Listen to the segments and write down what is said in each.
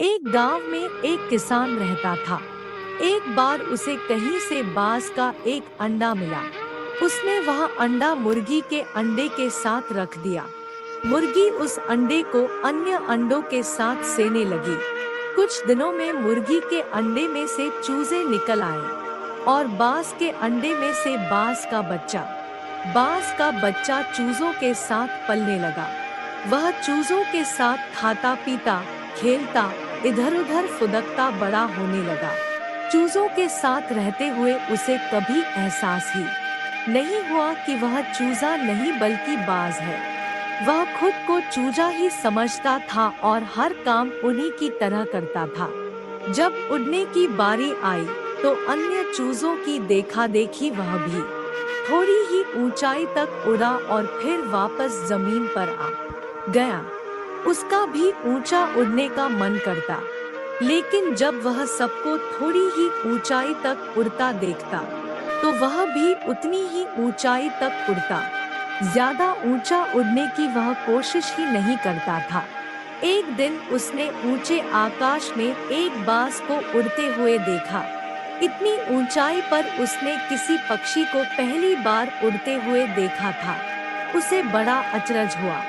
एक गांव में एक किसान रहता था। एक बार उसे कहीं से बाज का एक अंडा मिला। उसने वह अंडा मुर्गी के अंडे के साथ रख दिया। मुर्गी उस अंडे को अन्य अंडों के साथ सेने लगी। कुछ दिनों में मुर्गी के अंडे में से चूजे निकल आए और बाज के अंडे में से बाज का बच्चा। बाज का बच्चा चूजों के साथ पलने लगा। वह चूजों के साथ खाता पीता खेलता इधर उधर फुदकता बड़ा होने लगा। चूजों के साथ रहते हुए उसे कभी एहसास ही नहीं हुआ कि वह चूजा नहीं बल्कि बाज है। वह खुद को चूजा ही समझता था और हर काम उन्हीं की तरह करता था। जब उड़ने की बारी आई तो अन्य चूजों की देखा देखी वह भी थोड़ी ही ऊंचाई तक उड़ा और फिर वापस जमीन पर आ गया। उसका भी ऊंचा उड़ने का मन करता, लेकिन जब वह सबको थोड़ी ही ऊंचाई तक उड़ता देखता तो वह भी उतनी ही ऊंचाई तक उड़ता। ज्यादा ऊंचा उड़ने की वह कोशिश ही नहीं करता था। एक दिन उसने ऊंचे आकाश में एक बाज को उड़ते हुए देखा। इतनी ऊंचाई पर उसने किसी पक्षी को पहली बार उड़ते हुए देखा था। उसे बड़ा अचरज हुआ।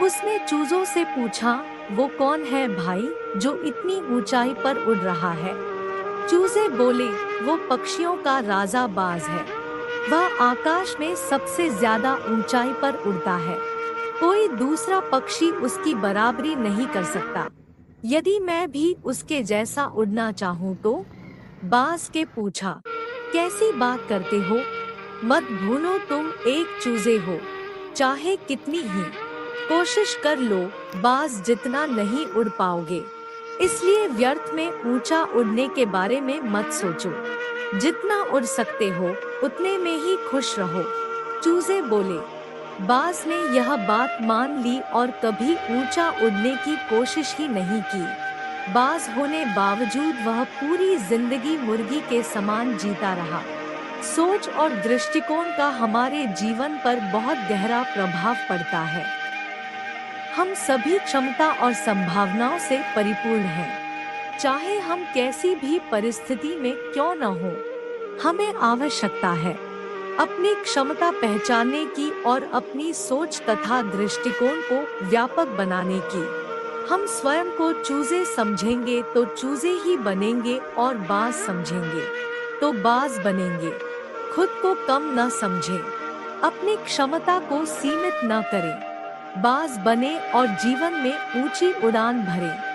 उसने चूजों से पूछा, वो कौन है भाई जो इतनी ऊंचाई पर उड़ रहा है? चूजे बोले, वो पक्षियों का राजा बाज है। वह आकाश में सबसे ज्यादा ऊंचाई पर उड़ता है। कोई दूसरा पक्षी उसकी बराबरी नहीं कर सकता। यदि मैं भी उसके जैसा उड़ना चाहूँ तो? बाज के पूछा, कैसी बात करते हो? मत भूलो तुम एक चूजे हो। चाहे कितनी ही कोशिश कर लो, बाज जितना नहीं उड़ पाओगे। इसलिए व्यर्थ में ऊंचा उड़ने के बारे में मत सोचो। जितना उड़ सकते हो उतने में ही खुश रहो। चूजे बोले। बाज ने यह बात मान ली और कभी ऊंचा उड़ने की कोशिश ही नहीं की। बाज होने बावजूद वह पूरी जिंदगी मुर्गी के समान जीता रहा। सोच और दृष्टिकोण का हमारे जीवन पर बहुत गहरा प्रभाव पड़ता है। हम सभी क्षमता और संभावनाओं से परिपूर्ण हैं। चाहे हम कैसी भी परिस्थिति में क्यों न हो, हमें आवश्यकता है अपनी क्षमता पहचानने की और अपनी सोच तथा दृष्टिकोण को व्यापक बनाने की। हम स्वयं को चूजे समझेंगे तो चूजे ही बनेंगे और बाज समझेंगे तो बाज बनेंगे। खुद को कम न समझें, अपनी क्षमता को सीमित न करें। बाज बने और जीवन में ऊंची उड़ान भरें।